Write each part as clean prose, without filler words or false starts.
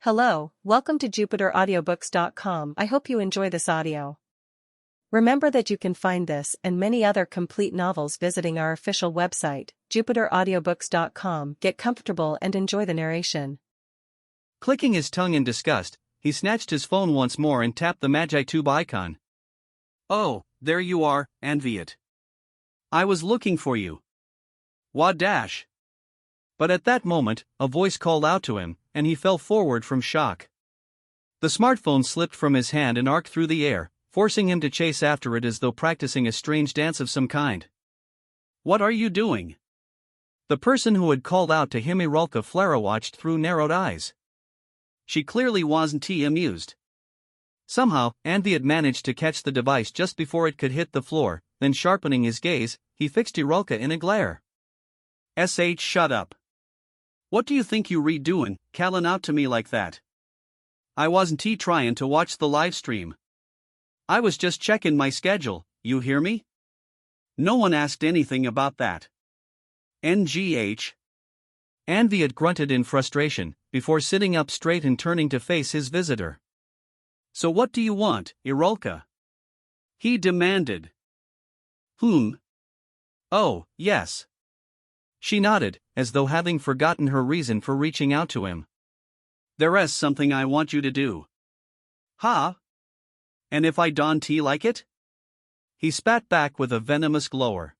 Hello, welcome to JupiterAudiobooks.com. I hope you enjoy this audio. Remember that you can find this and many other complete novels visiting our official website, JupiterAudiobooks.com. Get comfortable and enjoy the narration. Clicking his tongue in disgust, he snatched his phone once more and tapped the Magi Tube icon. Oh, there you are, Anviat. I was looking for you. Wadash. But at that moment, a voice called out to him, and he fell forward from shock. The smartphone slipped from his hand and arced through the air, forcing him to chase after it as though practicing a strange dance of some kind. What are you doing? The person who had called out to him Irulka Flara watched through narrowed eyes. She clearly wasn't amused. Somehow, Anviat managed to catch the device just before it could hit the floor, then sharpening his gaze, he fixed Irulka in a glare. Shut up. What do you think you redoing, calling out to me like that? I wasn't trying to watch the live stream. I was just checking my schedule, you hear me? No one asked anything about that. NGH. Anviat grunted in frustration, before sitting up straight and turning to face his visitor. So what do you want, Irulka? He demanded. Oh, yes. She nodded, as though having forgotten her reason for reaching out to him. There's something I want you to do. Ha? And if I don't like it? He spat back with a venomous glower.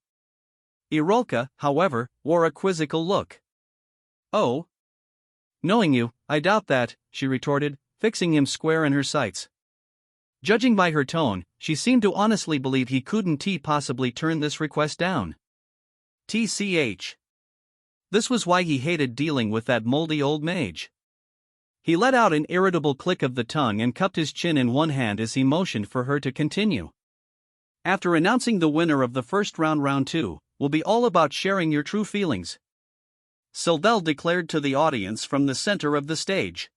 Irulka, however, wore a quizzical look. Oh? Knowing you, I doubt that, she retorted, fixing him square in her sights. Judging by her tone, she seemed to honestly believe he couldn't possibly turn this request down. TCH. This was why he hated dealing with that moldy old mage. He let out an irritable click of the tongue and cupped his chin in one hand as he motioned for her to continue. After announcing the winner of the first round 2, will be all about sharing your true feelings. Sylvel declared to the audience from the center of the stage.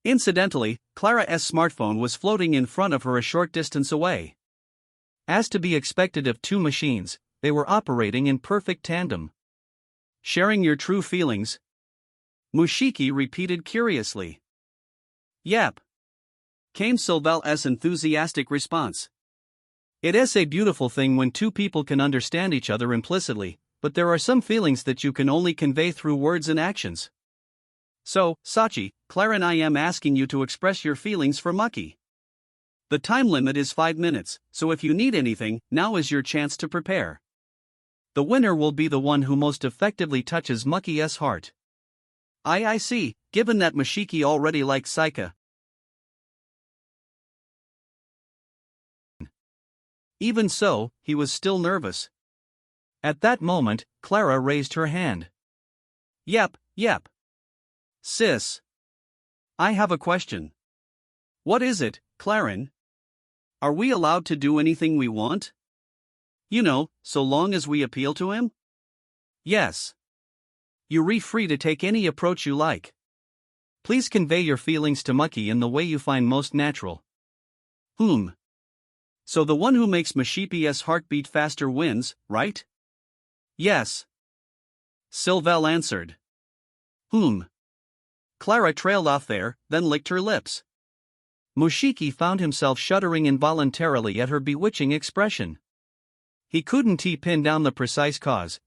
Incidentally, Clara's smartphone was floating in front of her a short distance away. As to be expected of two machines, they were operating in perfect tandem. Sharing your true feelings? Mushiki repeated curiously. Yep. Came Sylvel's enthusiastic response. It is a beautiful thing when two people can understand each other implicitly, but there are some feelings that you can only convey through words and actions. So, Sachi, Clara and I am asking you to express your feelings for Mucky. The time limit is 5 minutes, so if you need anything, now is your chance to prepare. The winner will be the one who most effectively touches Mucky's heart. I see, given that Mushiki already likes Saika. Even so, he was still nervous. At that moment, Clara raised her hand. Yep. Sis. I have a question. What is it, Clarin? Are we allowed to do anything we want? You know, so long as we appeal to him? Yes. You're free to take any approach you like. Please convey your feelings to Mucky in the way you find most natural. So the one who makes Mushipi's heartbeat faster wins, right? Yes. Sylvel answered. Clara trailed off there, then licked her lips. Mushiki found himself shuddering involuntarily at her bewitching expression. He couldn't pin down the precise cause.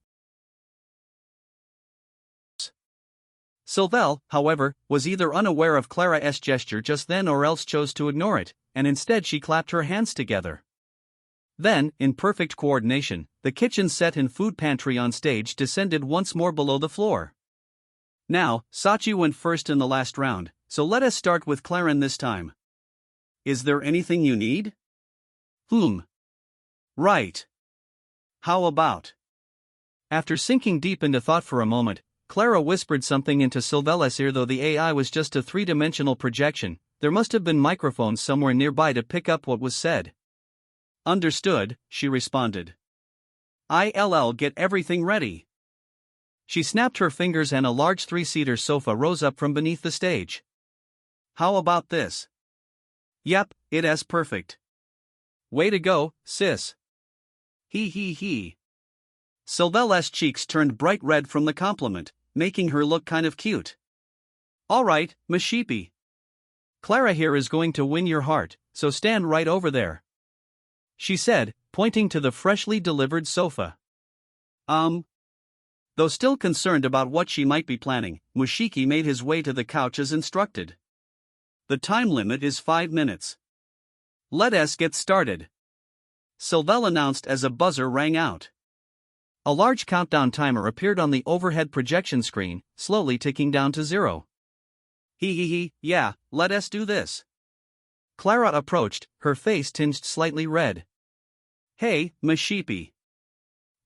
Sylvel, however, was either unaware of Clara's gesture just then or else chose to ignore it, and instead she clapped her hands together. Then, in perfect coordination, the kitchen set and food pantry on stage descended once more below the floor. Now, Sachi went first in the last round, so let us start with Clarin this time. Is there anything you need? Right. How about? After sinking deep into thought for a moment, Clara whispered something into Sylvel's ear. Though the AI was just a three-dimensional projection, there must have been microphones somewhere nearby to pick up what was said. Understood, she responded. I'll get everything ready. She snapped her fingers and a large three-seater sofa rose up from beneath the stage. How about this? Yep, it is perfect. Way to go, sis. He. Sylvel's cheeks turned bright red from the compliment, making her look kind of cute. Alright, Mushiki. Clara here is going to win your heart, so stand right over there, she said, pointing to the freshly delivered sofa. Though still concerned about what she might be planning, Mushiki made his way to the couch as instructed. The time limit is 5 minutes. Let us get started, Sylvelle announced as a buzzer rang out. A large countdown timer appeared on the overhead projection screen, slowly ticking down to 0. Yeah, let us do this. Clara approached, her face tinged slightly red. Hey, Mushiki.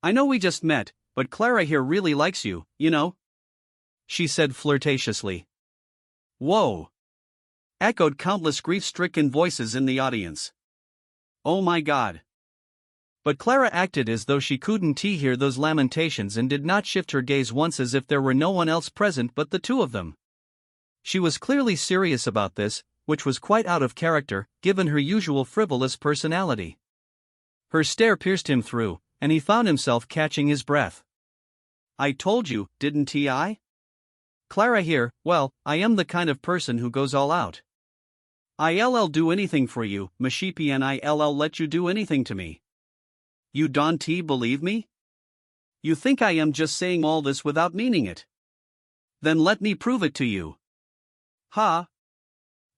I know we just met, but Clara here really likes you, you know? She said flirtatiously. Whoa! Echoed countless grief-stricken voices in the audience. Oh my god. But Clara acted as though she couldn't hear those lamentations and did not shift her gaze once, as if there were no one else present but the two of them. She was clearly serious about this, which was quite out of character, given her usual frivolous personality. Her stare pierced him through, and he found himself catching his breath. I told you, didn't I? Clara here, well, I am the kind of person who goes all out. I'll do anything for you, Mushiki, and I'll let you do anything to me. You don't believe me? You think I am just saying all this without meaning it? Then let me prove it to you. Ha!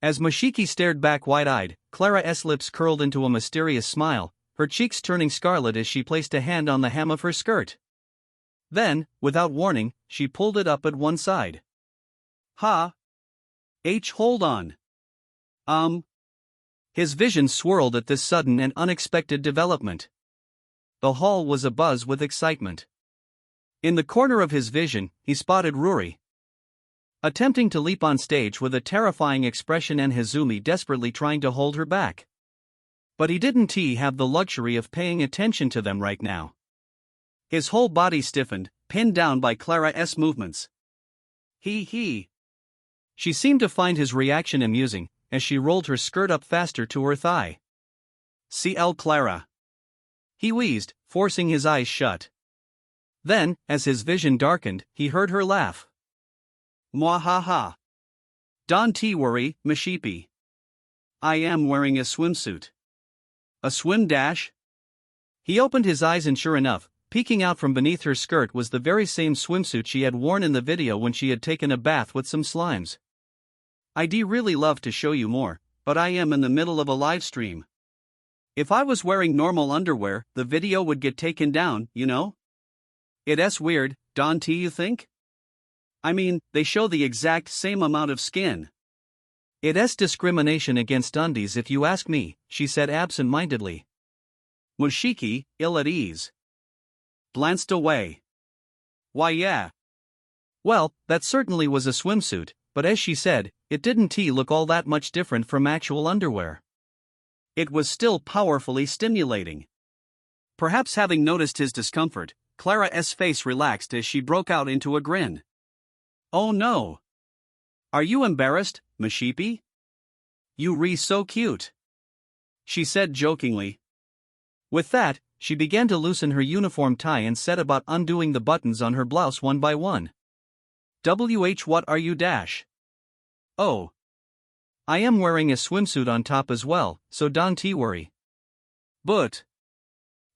As Mushiki stared back wide-eyed, Clara's lips curled into a mysterious smile, her cheeks turning scarlet as she placed a hand on the hem of her skirt. Then, without warning, she pulled it up at one side. Ha! Hold on. His vision swirled at this sudden and unexpected development. The hall was abuzz with excitement. In the corner of his vision, he spotted Ruri, attempting to leap on stage with a terrifying expression, and Hazumi desperately trying to hold her back. But he didn't have the luxury of paying attention to them right now. His whole body stiffened, pinned down by Clara's movements. She seemed to find his reaction amusing, as she rolled her skirt up faster to her thigh. CL Clara. He wheezed, forcing his eyes shut. Then, as his vision darkened, he heard her laugh. Mwahaha. Don't worry, Mushiki. I am wearing a swimsuit. A swim dash? He opened his eyes, and sure enough, peeking out from beneath her skirt was the very same swimsuit she had worn in the video when she had taken a bath with some slimes. I'd really love to show you more, but I am in the middle of a live stream. If I was wearing normal underwear, the video would get taken down, you know? It's weird, don't you think? I mean, they show the exact same amount of skin. It's discrimination against undies if you ask me, she said absent-mindedly. Mushiki, ill at ease, glanced away. Why yeah. Well, that certainly was a swimsuit, but as she said, it didn't look all that much different from actual underwear. It was still powerfully stimulating. Perhaps having noticed his discomfort, Clara's face relaxed as she broke out into a grin. Oh no. Are you embarrassed, Mushiki? You re so cute, she said jokingly. With that, she began to loosen her uniform tie and set about undoing the buttons on her blouse one by one. What are you dash? Oh. I am wearing a swimsuit on top as well, so don't worry. But.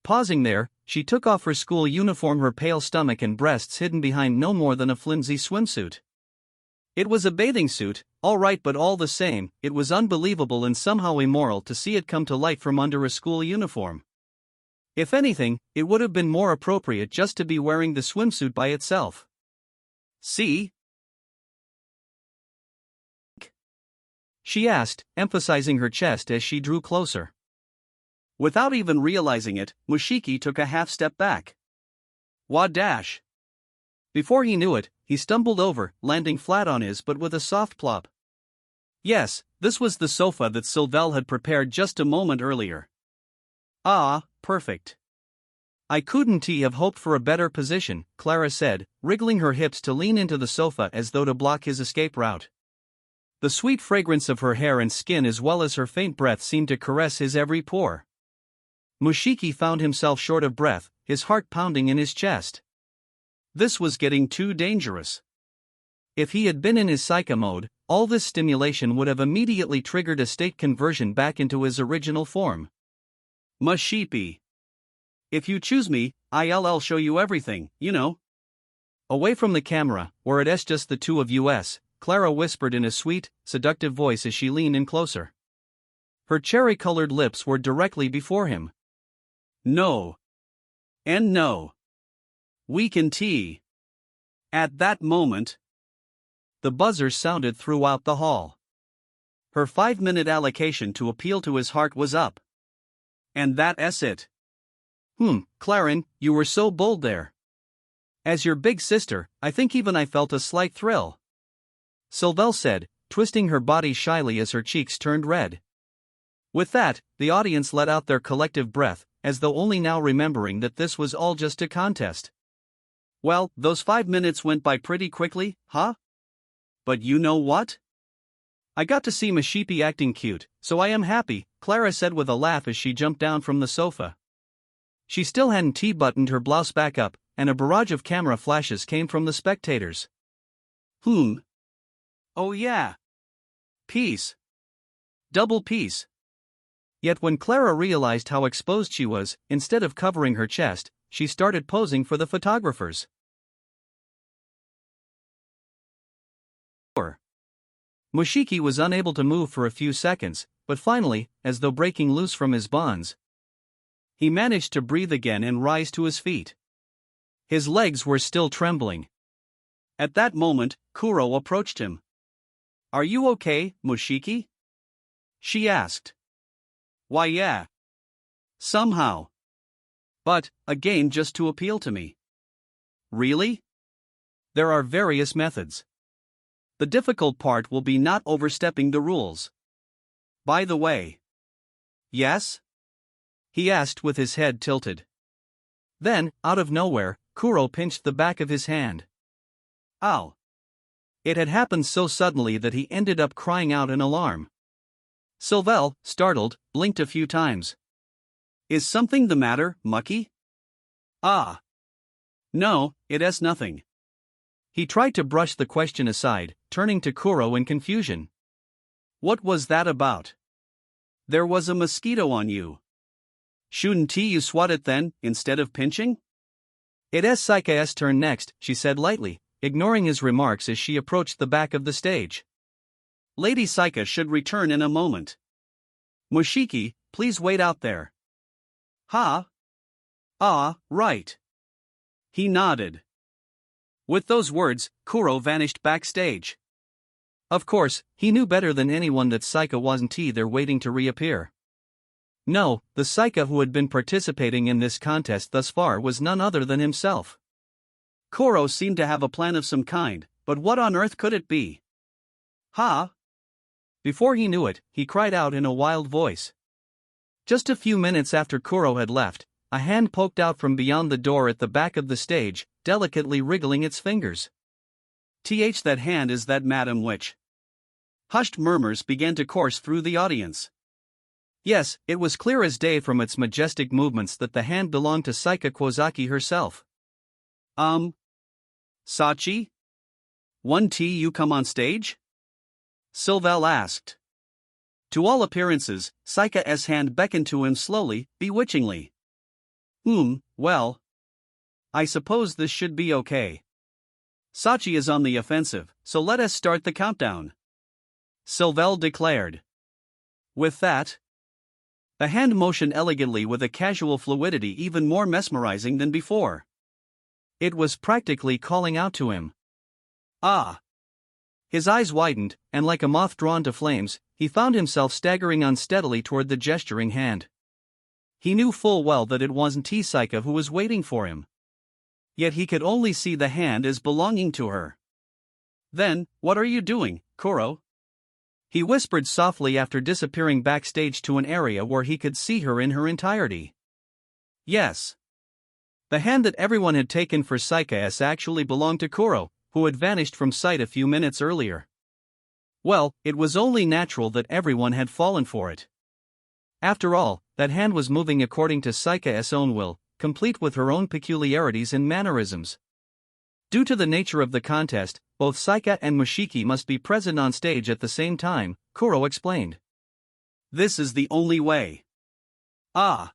Pausing there, she took off her school uniform, her pale stomach and breasts hidden behind no more than a flimsy swimsuit. It was a bathing suit, all right, but all the same, it was unbelievable and somehow immoral to see it come to light from under a school uniform. If anything, it would have been more appropriate just to be wearing the swimsuit by itself. See? She asked, emphasizing her chest as she drew closer. Without even realizing it, Mushiki took a half step back. Wah dash. Before he knew it, he stumbled over, landing flat on his butt with a soft plop. Yes, this was the sofa that Sylvelle had prepared just a moment earlier. Ah, perfect. I couldn't have hoped for a better position, Clara said, wriggling her hips to lean into the sofa as though to block his escape route. The sweet fragrance of her hair and skin as well as her faint breath seemed to caress his every pore. Mushiki found himself short of breath, his heart pounding in his chest. This was getting too dangerous. If he had been in his Saika mode, all this stimulation would have immediately triggered a state conversion back into his original form. Mushiki. If you choose me, I'll show you everything, you know. Away from the camera, where it's just the two of us, Clara whispered in a sweet, seductive voice as she leaned in closer. Her cherry-colored lips were directly before him. No. And no. We can tea. At that moment, the buzzer sounded throughout the hall. Her 5-minute allocation to appeal to his heart was up. And that's it. Clarin, you were so bold there. As your big sister, I think even I felt a slight thrill. Sylvelle said, twisting her body shyly as her cheeks turned red. With that, the audience let out their collective breath, as though only now remembering that this was all just a contest. Well, those 5 minutes went by pretty quickly, huh? But you know what? I got to see Mushiki acting cute, so I am happy, Clara said with a laugh as she jumped down from the sofa. She still hadn't T-buttoned her blouse back up, and a barrage of camera flashes came from the spectators. Oh yeah. Peace. Double peace. Yet when Clara realized how exposed she was, instead of covering her chest, she started posing for the photographers. Mushiki was unable to move for a few seconds, but finally, as though breaking loose from his bonds, he managed to breathe again and rise to his feet. His legs were still trembling. At that moment, Kuro approached him. Are you okay, Mushiki? She asked. Why yeah. Somehow. But, again just to appeal to me. Really? There are various methods. The difficult part will be not overstepping the rules. By the way. Yes? He asked with his head tilted. Then, out of nowhere, Kuro pinched the back of his hand. Ow. It had happened so suddenly that he ended up crying out in alarm. Sylvelle, startled, blinked a few times. Is something the matter, Mucky? Ah. No, it's nothing. He tried to brush the question aside, turning to Kuro in confusion. What was that about? There was a mosquito on you. Shouldn't you swat it then, instead of pinching? It's Saika's turn next, she said lightly, ignoring his remarks as she approached the back of the stage. Lady Saika should return in a moment. Mushiki, please wait out there. Ha? Ah, right. He nodded. With those words, Kuro vanished backstage. Of course, he knew better than anyone that Saika wasn't either waiting to reappear. No, the Saika who had been participating in this contest thus far was none other than himself. Kuro seemed to have a plan of some kind, but what on earth could it be? Ha? Before he knew it, he cried out in a wild voice. Just a few minutes after Kuro had left, a hand poked out from beyond the door at the back of the stage, delicately wriggling its fingers. That hand is that Madam Witch. Hushed murmurs began to course through the audience. Yes, it was clear as day from its majestic movements that the hand belonged to Saika Kuozaki herself. Sachi? You come on stage? Sylvelle asked. To all appearances, Saika's hand beckoned to him slowly, bewitchingly. Well. I suppose this should be okay. Sachi is on the offensive, so let us start the countdown. Sylvelle declared. With that, the hand motioned elegantly with a casual fluidity even more mesmerizing than before. It was practically calling out to him. Ah! His eyes widened, and like a moth drawn to flames, he found himself staggering unsteadily toward the gesturing hand. He knew full well that it wasn't Saika who was waiting for him. Yet he could only see the hand as belonging to her. Then, what are you doing, Kuro? He whispered softly after disappearing backstage to an area where he could see her in her entirety. Yes. The hand that everyone had taken for Saika actually belonged to Kuro, who had vanished from sight a few minutes earlier. Well, it was only natural that everyone had fallen for it. After all, that hand was moving according to Saika's own will, complete with her own peculiarities and mannerisms. Due to the nature of the contest, both Saika and Mushiki must be present on stage at the same time, Kuro explained. This is the only way. Ah.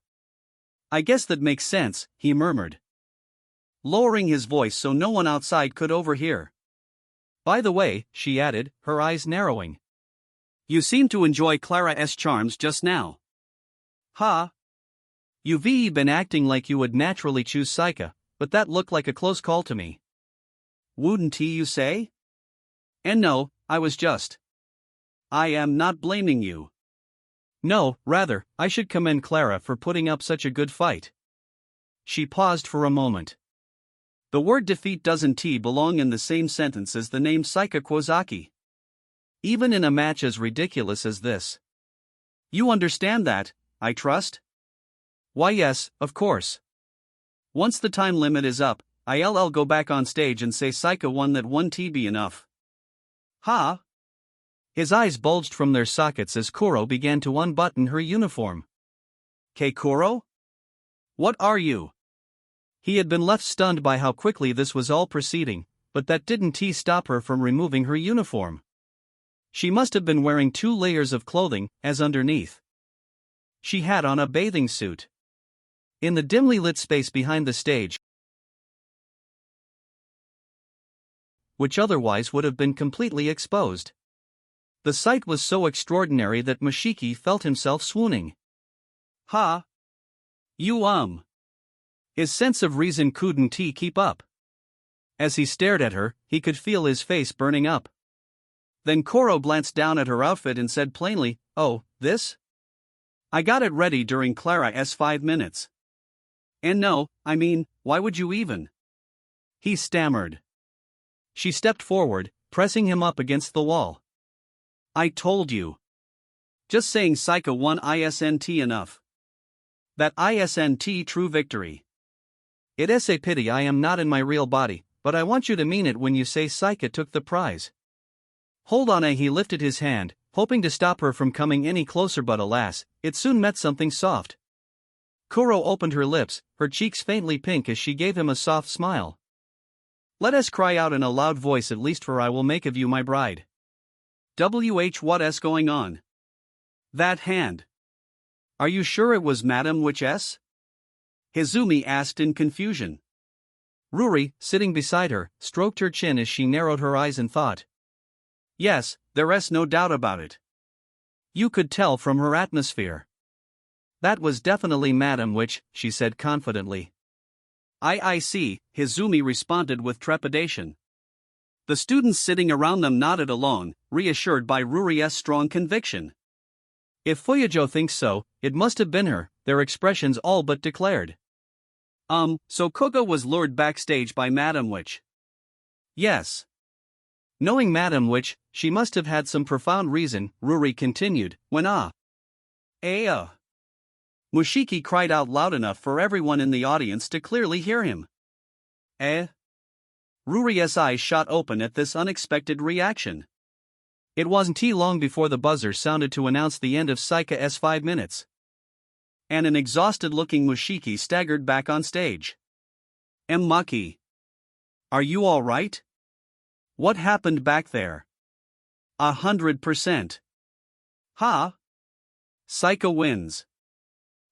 I guess that makes sense, he murmured, lowering his voice so no one outside could overhear. By the way, she added, her eyes narrowing. You seem to enjoy Clara's charms just now. Ha! You've been acting like you would naturally choose Saika, but that looked like a close call to me. Wouldn't he, you say? And no, I was just. I am not blaming you. No, rather, I should commend Clara for putting up such a good fight. She paused for a moment. The word defeat doesn't belong in the same sentence as the name Saika Kuozaki. Even in a match as ridiculous as this. You understand that, I trust? Why yes, of course. Once the time limit is up, I'll go back on stage and say Saika won. That one be enough. Ha! His eyes bulged from their sockets as Kuro began to unbutton her uniform. Kuro? What are you? He had been left stunned by how quickly this was all proceeding, but that didn't stop her from removing her uniform. She must have been wearing 2 layers of clothing, as underneath she had on a bathing suit. In the dimly lit space behind the stage, which otherwise would have been completely exposed, the sight was so extraordinary that Mushiki felt himself swooning. Ha! You His sense of reason couldn't keep up. As he stared at her, he could feel his face burning up. Then Kuro glanced down at her outfit and said plainly, "Oh, this? I got it ready during Clara's 5 minutes. And no, I mean, why would you even?" He stammered. She stepped forward, pressing him up against the wall. I told you. Just saying Saika won isn't enough. That isn't true victory. It is a pity I am not in my real body, but I want you to mean it when you say Saika took the prize. Hold on. He lifted his hand, hoping to stop her from coming any closer, but alas, it soon met something soft. Kuro opened her lips, her cheeks faintly pink as she gave him a soft smile. Let us cry out in a loud voice, at least, for I will make of you my bride. What's going on? That hand. Are you sure it was Madame Witchess? Hizumi asked in confusion. Ruri, sitting beside her, stroked her chin as she narrowed her eyes in thought. Yes, there's no doubt about it. You could tell from her atmosphere. That was definitely Madame Witch, she said confidently. I see, Hizumi responded with trepidation. The students sitting around them nodded along, reassured by Ruri's strong conviction. If Fuyojo thinks so, it must have been her, their expressions all but declared. So Kuga was lured backstage by Madame Witch. Yes. Knowing Madame Witch, she must have had some profound reason, Ruri continued, when Mushiki cried out loud enough for everyone in the audience to clearly hear him. Ruri's eyes shot open at this unexpected reaction. It wasn't long before the buzzer sounded to announce the end of Saika's 5 minutes. And an exhausted-looking Mushiki staggered back on stage. Maki. Are you all right? What happened back there? 100%. Ha! Saika wins.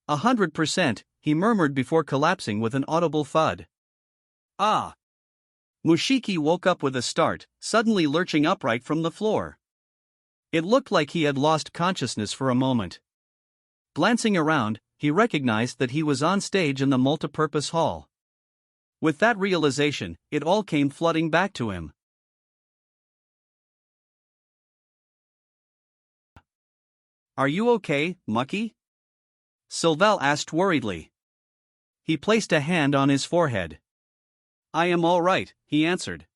100%, he murmured before collapsing with an audible thud. Mushiki woke up with a start, suddenly lurching upright from the floor. It looked like he had lost consciousness for a moment. Glancing around, he recognized that he was on stage in the multipurpose hall. With that realization, it all came flooding back to him. Are you okay, Maki? Sylvelle asked worriedly. He placed a hand on his forehead. I am all right, he answered.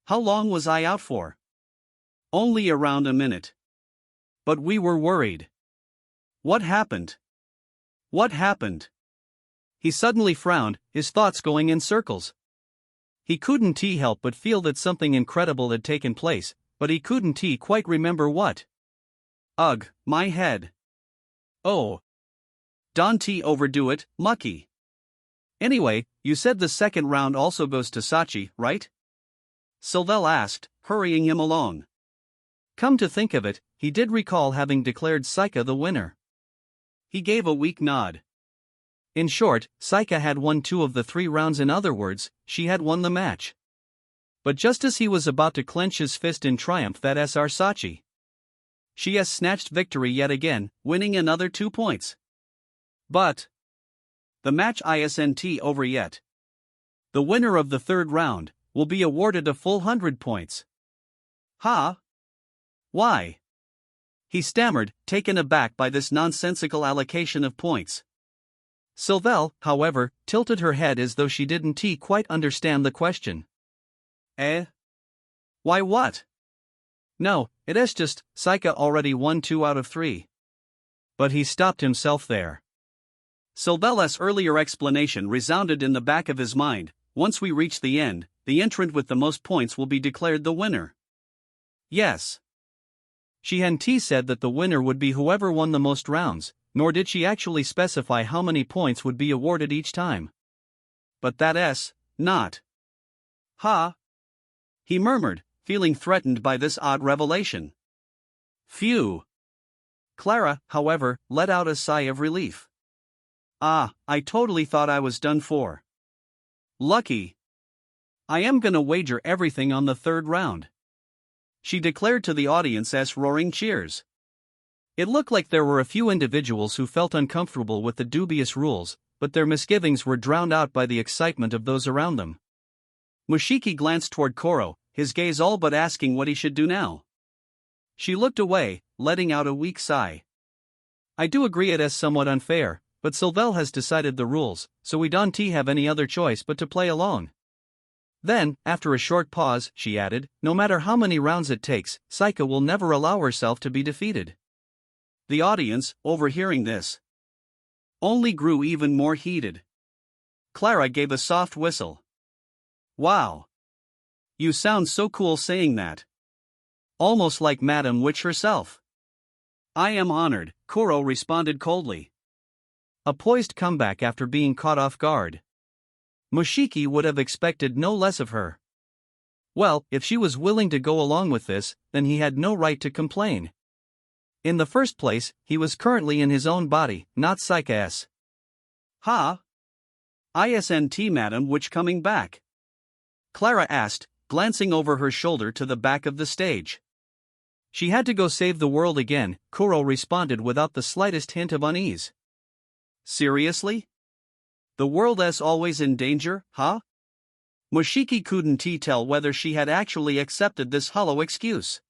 How long was I out for? Only around a minute. But we were worried. What happened? What happened? He suddenly frowned, his thoughts going in circles. He couldn't help but feel that something incredible had taken place, but he couldn't quite remember what. Ugh, my head. Oh. Don't overdo it, Maki. Anyway, you said the second round also goes to Sachi, right? Sylvelle asked, hurrying him along. Come to think of it, he did recall having declared Saika the winner. He gave a weak nod. In short, Saika had won 2 of the 3 rounds. In other words, she had won the match. But just as he was about to clench his fist in triumph, that Sr. Sachi. She has snatched victory yet again, winning another 2 points. But the match isn't over yet. The winner of the 3rd round will be awarded a full 100 points. Huh? Why? He stammered, taken aback by this nonsensical allocation of points. Sylvelle, however, tilted her head as though she didn't quite understand the question. Eh? Why what? No, it's just, Saika already won 2 out of 3. But he stopped himself there. Sylvelle's earlier explanation resounded in the back of his mind. Once we reach the end, the entrant with the most points will be declared the winner. Yes. She hadn't said that the winner would be whoever won the most rounds, nor did she actually specify how many points would be awarded each time. But that's not. Ha! He murmured, feeling threatened by this odd revelation. Phew! Clara, however, let out a sigh of relief. Ah, I totally thought I was done for. Lucky. I am gonna wager everything on the 3rd round. She declared to the audience as roaring cheers. It looked like there were a few individuals who felt uncomfortable with the dubious rules, but their misgivings were drowned out by the excitement of those around them. Mushiki glanced toward Koro, his gaze all but asking what he should do now. She looked away, letting out a weak sigh. I do agree it is somewhat unfair, but Sylvelle has decided the rules, so we don't have any other choice but to play along. Then, after a short pause, she added, no matter how many rounds it takes, Saika will never allow herself to be defeated. The audience, overhearing this, only grew even more heated. Clara gave a soft whistle. Wow! You sound so cool saying that. Almost like Madame Witch herself. I am honored, Koro responded coldly. A poised comeback after being caught off guard. Mushiki would have expected no less of her. Well, if she was willing to go along with this, then he had no right to complain. In the first place, he was currently in his own body, not Saika's. Ha? Isn't Madam Witch coming back? Clara asked, glancing over her shoulder to the back of the stage. She had to go save the world again, Koro responded without the slightest hint of unease. Seriously? The world is always in danger, huh? Mushiki couldn't tell whether she had actually accepted this hollow excuse.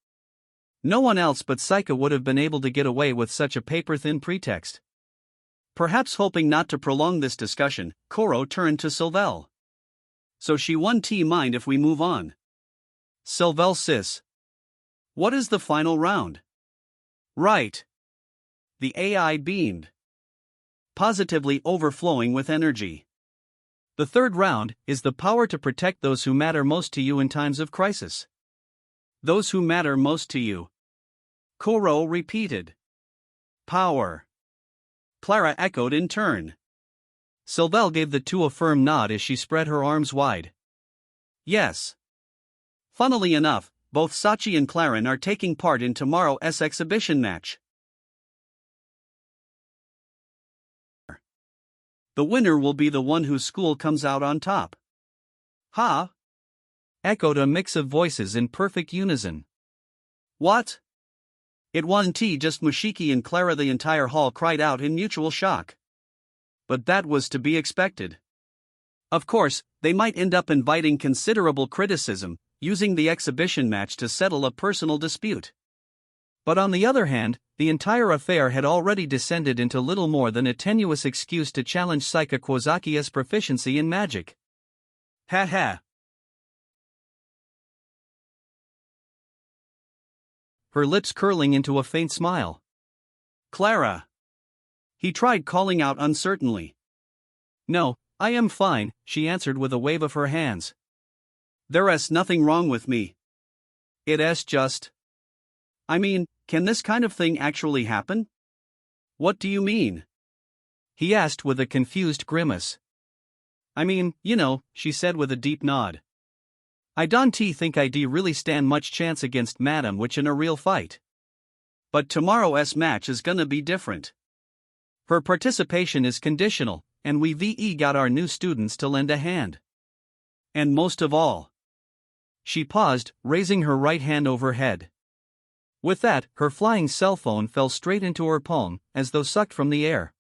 No one else but Saika would have been able to get away with such a paper-thin pretext. Perhaps hoping not to prolong this discussion, Koro turned to Sylvelle. So she won't mind if we move on. Sylvelle sis. What is the final round? Right. The AI beamed, positively overflowing with energy. The 3rd round is the power to protect those who matter most to you in times of crisis. Those who matter most to you. Koro repeated. Power. Clara echoed in turn. Sylvelle gave the 2 a firm nod as she spread her arms wide. Yes. Funnily enough, both Sachi and Clarin are taking part in tomorrow's exhibition match. The winner will be the one whose school comes out on top. Ha! Echoed a mix of voices in perfect unison. What? It wasn't just Mushiki and Clara. The entire hall cried out in mutual shock. But that was to be expected. Of course, they might end up inviting considerable criticism, using the exhibition match to settle a personal dispute. But on the other hand, the entire affair had already descended into little more than a tenuous excuse to challenge Saika Kuozaki's proficiency in magic. Ha ha. Her lips curling into a faint smile. Clara. He tried calling out uncertainly. No, I am fine, she answered with a wave of her hands. There's nothing wrong with me. It's just. I mean, can this kind of thing actually happen? What do you mean? He asked with a confused grimace. I mean, you know, she said with a deep nod. I don't think I really stand much chance against Madam Witch in a real fight. But tomorrow's match is gonna be different. Her participation is conditional, and we got our new students to lend a hand. And most of all. She paused, raising her right hand overhead. With that, her flying cell phone fell straight into her palm, as though sucked from the air.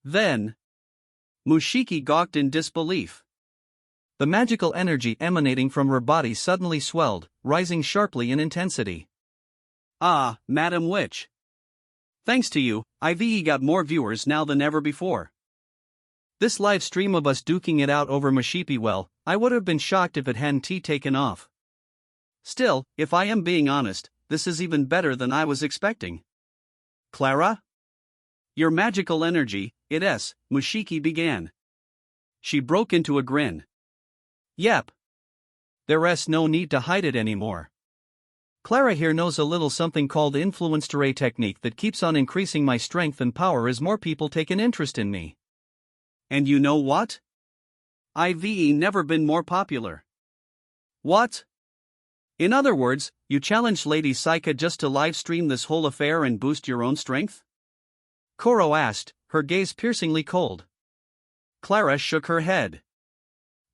Then, Mushiki gawked in disbelief. The magical energy emanating from her body suddenly swelled, rising sharply in intensity. Ah, Madam Witch. Thanks to you, I've got more viewers now than ever before. This live stream of us duking it out over Mushiki, well, I would have been shocked if it hadn't taken off. Still, if I am being honest, this is even better than I was expecting. Clara? Your magical energy, it is, Mushiki began. She broke into a grin. Yep. There's no need to hide it anymore. Clara here knows a little something called influenced array technique that keeps on increasing my strength and power as more people take an interest in me. And you know what? I've never been more popular. What? In other words, you challenged Lady Saika just to livestream this whole affair and boost your own strength? Koro asked, her gaze piercingly cold. Clara shook her head.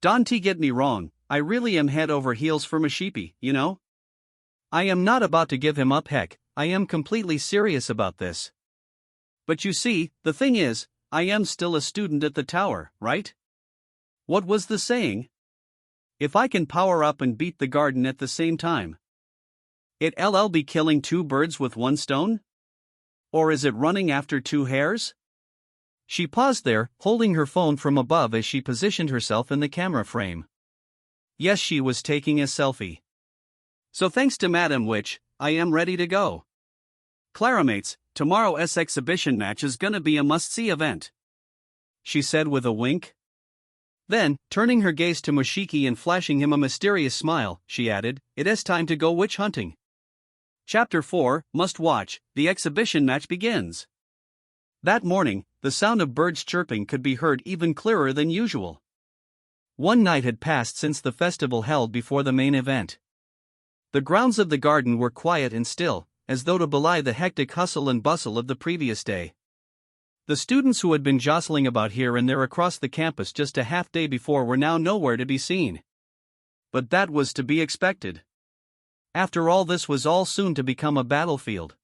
Don't get me wrong, I really am head over heels for Mushiki, you know? I am not about to give him up, heck, I am completely serious about this. But you see, the thing is, I am still a student at the tower, right? What was the saying? If I can power up and beat the garden at the same time. It'll be killing two birds with one stone? Or is it running after two hares? She paused there, holding her phone from above as she positioned herself in the camera frame. Yes, she was taking a selfie. So thanks to Madam Witch, I am ready to go. Claramates, tomorrow's exhibition match is gonna be a must-see event. She said with a wink. Then, turning her gaze to Mushiki and flashing him a mysterious smile, she added, it is time to go witch hunting. Chapter 4, Must Watch, the exhibition match begins. That morning, the sound of birds chirping could be heard even clearer than usual. One night had passed since the festival held before the main event. The grounds of the garden were quiet and still, as though to belie the hectic hustle and bustle of the previous day. The students who had been jostling about here and there across the campus just a half day before were now nowhere to be seen. But that was to be expected. After all, this was all soon to become a battlefield.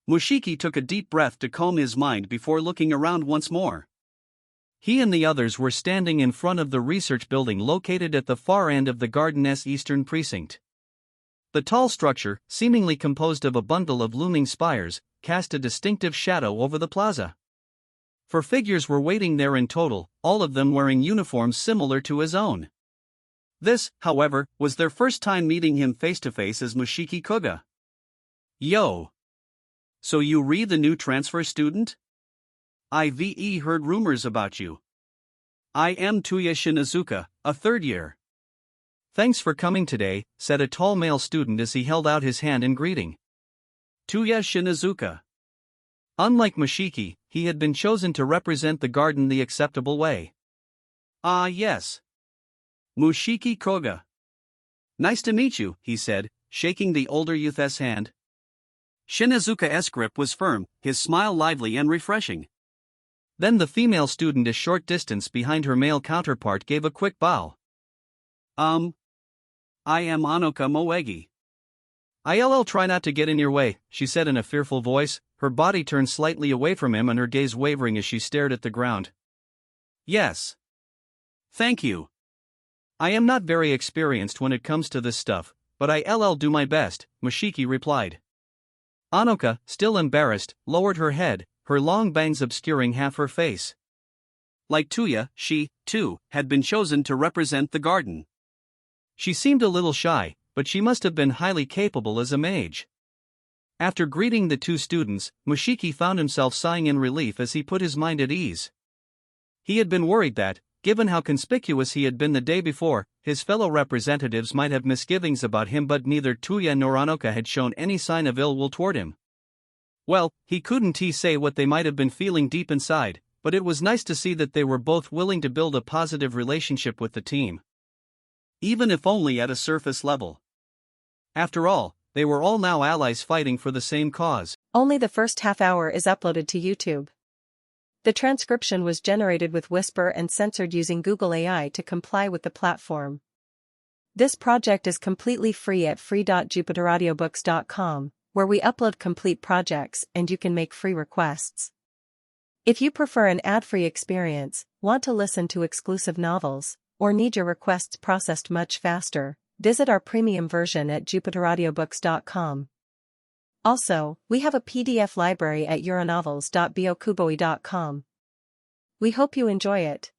Mushiki took a deep breath to calm his mind before looking around once more. He and the others were standing in front of the research building located at the far end of the garden's eastern precinct. The tall structure, seemingly composed of a bundle of looming spires, cast a distinctive shadow over the plaza. 4 figures were waiting there in total, all of them wearing uniforms similar to his own. This, however, was their first time meeting him face-to-face as Mushiki Kuga. Yo! So you the new transfer student? I've heard rumors about you. I am Tuya Shinazuka, a third year. Thanks for coming today, said a tall male student as he held out his hand in greeting. Tuya Shinazuka. Unlike Mushiki, he had been chosen to represent the garden the acceptable way. Ah yes. Mushiki Koga. Nice to meet you, he said, shaking the older youth's hand. Shinazuka's grip was firm, his smile lively and refreshing. Then the female student a short distance behind her male counterpart gave a quick bow. I am Anoka Moegi. I'll try not to get in your way, she said in a fearful voice, her body turned slightly away from him and her gaze wavering as she stared at the ground. Yes. Thank you. I am not very experienced when it comes to this stuff, but I'll do my best, Mushiki replied. Anoka, still embarrassed, lowered her head, her long bangs obscuring half her face. Like Tuya, she, too, had been chosen to represent the garden. She seemed a little shy, but she must have been highly capable as a mage. After greeting the 2 students, Mushiki found himself sighing in relief as he put his mind at ease. He had been worried that, given how conspicuous he had been the day before, his fellow representatives might have misgivings about him, but neither Tuya nor Anoka had shown any sign of ill will toward him. Well, he couldn't say what they might have been feeling deep inside, but it was nice to see that they were both willing to build a positive relationship with the team. Even if only at a surface level. After all, they were all now allies fighting for the same cause. Only the first half hour is uploaded to YouTube. The transcription was generated with Whisper and censored using Google AI to comply with the platform. This project is completely free at free.jupiteraudiobooks.com, where we upload complete projects and you can make free requests. If you prefer an ad-free experience, want to listen to exclusive novels, or need your requests processed much faster, visit our premium version at jupiteraudiobooks.com. Also, we have a PDF library at euronovels.bokuboi.com. We hope you enjoy it.